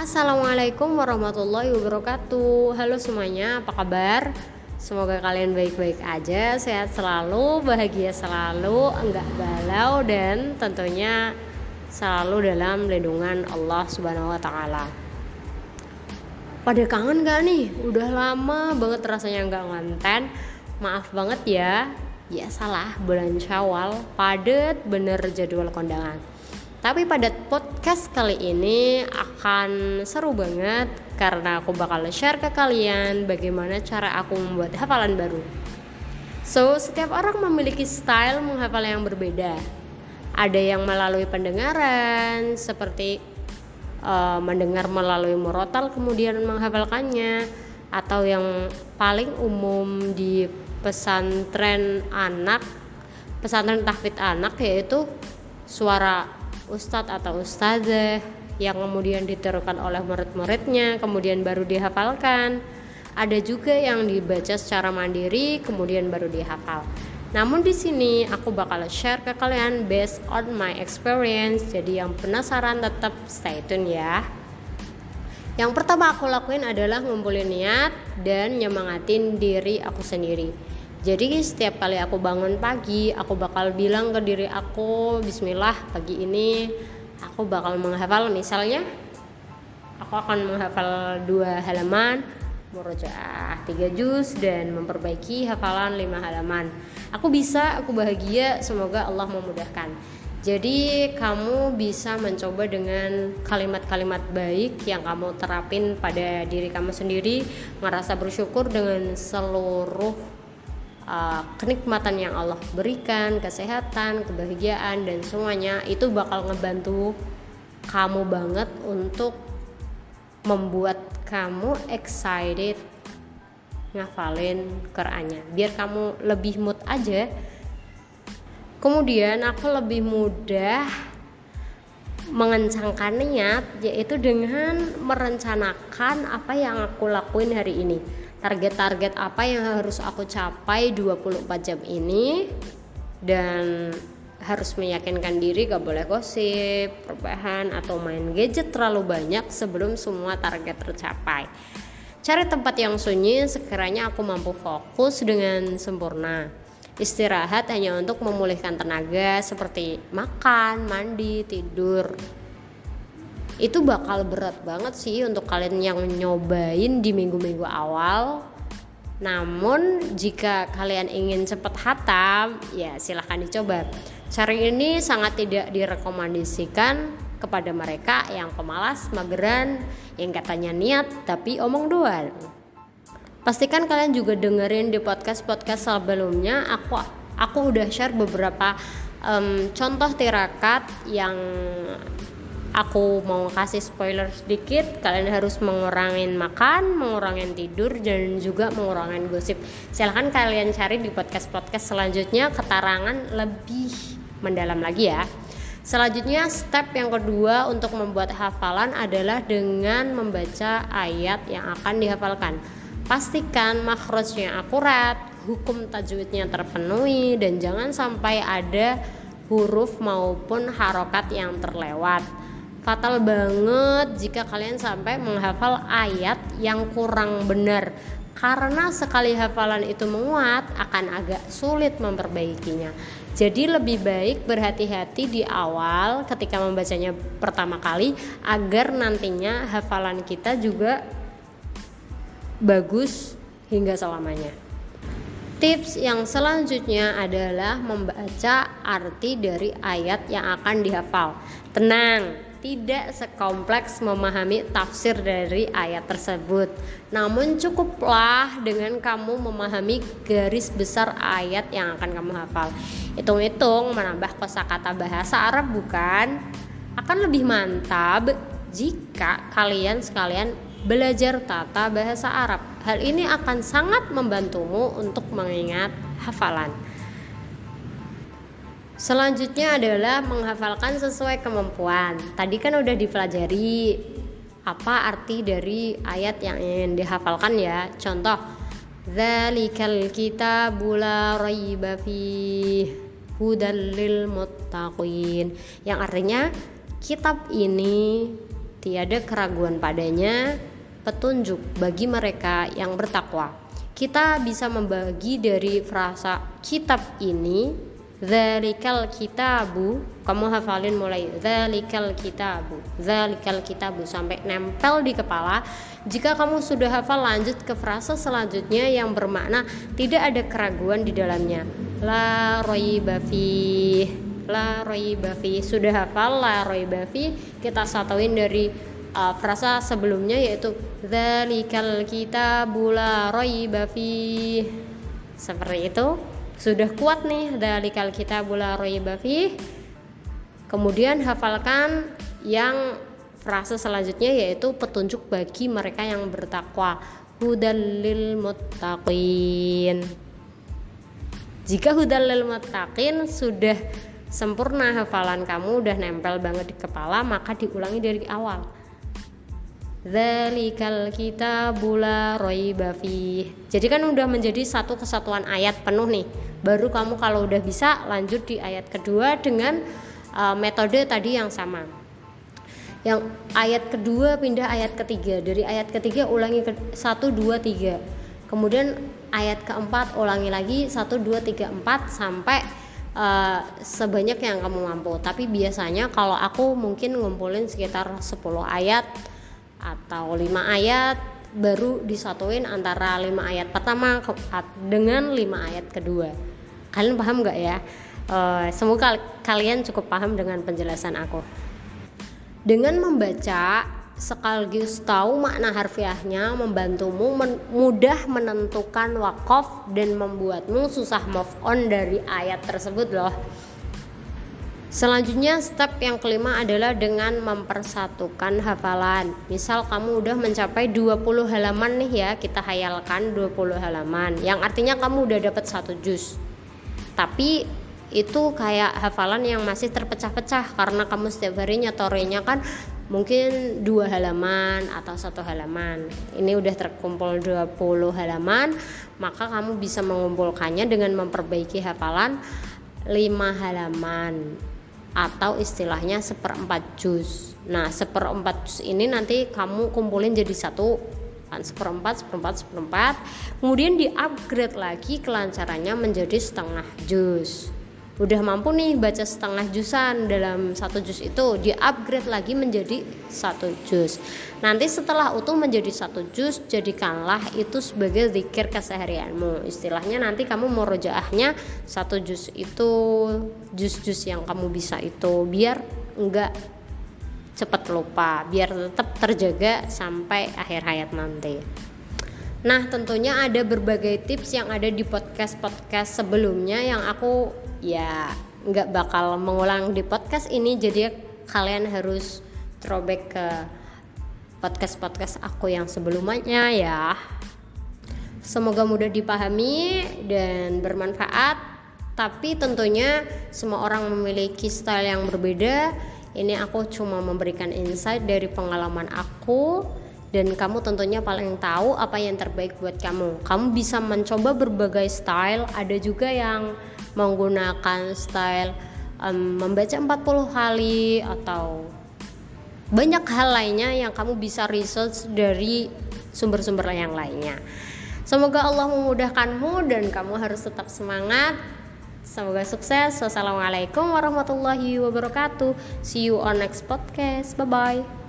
Assalamualaikum warahmatullahi wabarakatuh. Halo semuanya, apa kabar? Semoga kalian baik-baik aja, sehat selalu, bahagia selalu, enggak galau, dan tentunya selalu dalam lindungan Allah Subhanahu wa Ta'ala. Pada kangen gak nih? Udah lama banget rasanya gak ngonten. Maaf banget ya. Ya salah, bulan Syawal padet bener jadwal kondangan. Tapi pada podcast kali ini akan seru banget karena aku bakal share ke kalian bagaimana cara aku membuat hafalan baru. So, setiap orang memiliki style menghafal yang berbeda. Ada yang melalui pendengaran seperti mendengar melalui murotal kemudian menghafalkannya, atau yang paling umum di pesantren tahfidz anak, yaitu suara ustadz atau ustazah yang kemudian ditirukan oleh murid-muridnya kemudian baru dihafalkan. Ada juga yang dibaca secara mandiri kemudian baru dihafal. Namun di sini aku bakal share ke kalian based on my experience. Jadi yang penasaran tetap stay tune ya. Yang pertama aku lakuin adalah ngumpulin niat dan nyemangatin diri aku sendiri. Jadi setiap kali aku bangun pagi, aku bakal bilang ke diri aku, bismillah, pagi ini aku bakal menghafal, misalnya aku akan menghafal 2 halaman, murojaah 3 juz, dan memperbaiki hafalan 5 halaman. Aku bisa, aku bahagia, semoga Allah memudahkan. Jadi kamu bisa mencoba dengan kalimat-kalimat baik yang kamu terapin pada diri kamu sendiri, merasa bersyukur dengan seluruh kenikmatan yang Allah berikan, kesehatan, kebahagiaan, dan semuanya itu bakal ngebantu kamu banget untuk membuat kamu excited ngafalin Qur'annya, biar kamu lebih mood aja. Kemudian aku lebih mudah mengencangkan niat, yaitu dengan merencanakan apa yang aku lakuin hari ini. Target-target apa yang harus aku capai 24 jam ini, dan harus meyakinkan diri gak boleh gosip, rebahan, atau main gadget terlalu banyak sebelum semua target tercapai. Cari tempat yang sunyi sekiranya aku mampu fokus dengan sempurna. Istirahat hanya untuk memulihkan tenaga seperti makan, mandi, tidur. Itu bakal berat banget sih untuk kalian yang nyobain di minggu-minggu awal. Namun jika kalian ingin cepat hatam, ya silahkan dicoba. Cara ini sangat tidak direkomendasikan kepada mereka yang pemalas, mageran, yang katanya niat tapi omong doang. Pastikan kalian juga dengerin di podcast sebelumnya. Aku udah share beberapa contoh tirakat yang aku mau kasih spoiler sedikit. Kalian harus mengurangin makan, mengurangin tidur, dan juga mengurangin gosip. Silahkan kalian cari di podcast selanjutnya keterangan lebih mendalam lagi ya. Selanjutnya step yang kedua untuk membuat hafalan adalah dengan membaca ayat yang akan dihafalkan. Pastikan makhrajnya akurat, hukum tajwidnya terpenuhi, dan jangan sampai ada huruf maupun harokat yang terlewat. Fatal banget jika kalian sampai menghafal ayat yang kurang benar, karena sekali hafalan itu menguat akan agak sulit memperbaikinya. Jadi lebih baik berhati-hati di awal ketika membacanya pertama kali, agar nantinya hafalan kita juga bagus hingga selamanya. Tips yang selanjutnya adalah membaca arti dari ayat yang akan dihafal. Tenang, tidak sekompleks memahami tafsir dari ayat tersebut. Namun cukuplah dengan kamu memahami garis besar ayat yang akan kamu hafal. Hitung-hitung menambah kosakata bahasa Arab bukan? Akan lebih mantap jika kalian sekalian belajar tata bahasa Arab. Hal ini akan sangat membantumu untuk mengingat hafalan. Selanjutnya adalah menghafalkan sesuai kemampuan. Tadi kan udah dipelajari apa arti dari ayat yang ingin dihafalkan ya. Contoh, dzalikal kitabu la raiba fihi hudal lil muttaqin, yang artinya kitab ini tiada keraguan padanya, petunjuk bagi mereka yang bertakwa. Kita bisa membagi dari frasa kitab ini, dzalikal kitabu, kamu hafalin mulai dzalikal kitabu sampai nempel di kepala. Jika kamu sudah hafal, lanjut ke frasa selanjutnya yang bermakna tidak ada keraguan di dalamnya. La raiba fi. Sudah hafal la raiba fi, kita satuin dari frasa sebelumnya yaitu dzalikal kitabu la raiba fi. Seperti itu. Sudah kuat nih dzalikal kitabu la raiba fi. Kemudian hafalkan yang frase selanjutnya yaitu petunjuk bagi mereka yang bertakwa, hudal lil muttaqin. Jika hudal lil muttaqin sudah sempurna hafalan kamu, udah nempel banget di kepala, maka diulangi dari awal. Dzalikal kitabu la raiba fi. Jadi kan udah menjadi satu kesatuan ayat penuh nih. Baru kamu kalau udah bisa lanjut di ayat kedua dengan metode tadi yang sama. Yang ayat kedua pindah ayat ketiga, dari ayat ketiga ulangi 1, 2, 3. Kemudian ayat keempat ulangi lagi 1, 2, 3, 4 sampai sebanyak yang kamu mampu. Tapi biasanya kalau aku mungkin ngumpulin sekitar 10 ayat atau 5 ayat, baru disatuin antara 5 ayat pertama dengan 5 ayat kedua. Kalian paham gak ya? Semoga kalian cukup paham dengan penjelasan aku. Dengan membaca sekaligus tahu makna harfiahnya membantumu mudah menentukan wakaf dan membuatmu susah move on dari ayat tersebut loh. Selanjutnya step yang kelima adalah dengan mempersatukan hafalan. Misal kamu udah mencapai 20 halaman nih ya, kita hayalkan 20 halaman, yang artinya kamu udah dapat 1 juz. Tapi itu kayak hafalan yang masih terpecah-pecah karena kamu setiap hari nyetorinnya kan mungkin 2 halaman atau 1 halaman. Ini udah terkumpul 20 halaman, maka kamu bisa mengumpulkannya dengan memperbaiki hafalan 5 halaman atau istilahnya 1/4 juz. Nah 1/4 juz ini nanti kamu kumpulin jadi 1 kan, 1/4, kemudian di upgrade lagi kelancarannya menjadi setengah juz. Udah mampu nih baca setengah juzan dalam 1 juz itu, di upgrade lagi menjadi 1 juz. Nanti setelah utuh menjadi 1 juz, jadikanlah itu sebagai zikir keseharianmu. Istilahnya nanti kamu murojaahnya 1 juz itu, juz-juz yang kamu bisa itu, biar enggak cepat lupa, biar tetap terjaga sampai akhir hayat nanti. Nah tentunya ada berbagai tips yang ada di podcast sebelumnya yang aku ya nggak bakal mengulang di podcast ini, jadi kalian harus throwback ke podcast aku yang sebelumnya ya. Semoga mudah dipahami dan bermanfaat, tapi tentunya semua orang memiliki style yang berbeda. Ini aku cuma memberikan insight dari pengalaman aku, dan kamu tentunya paling tahu apa yang terbaik buat kamu. Kamu bisa mencoba berbagai style, ada juga yang menggunakan style membaca 40 kali atau banyak hal lainnya yang kamu bisa research dari sumber-sumber yang lainnya. Semoga Allah memudahkanmu dan kamu harus tetap semangat. Semoga sukses. Wassalamualaikum warahmatullahi wabarakatuh. See you on next podcast. Bye bye.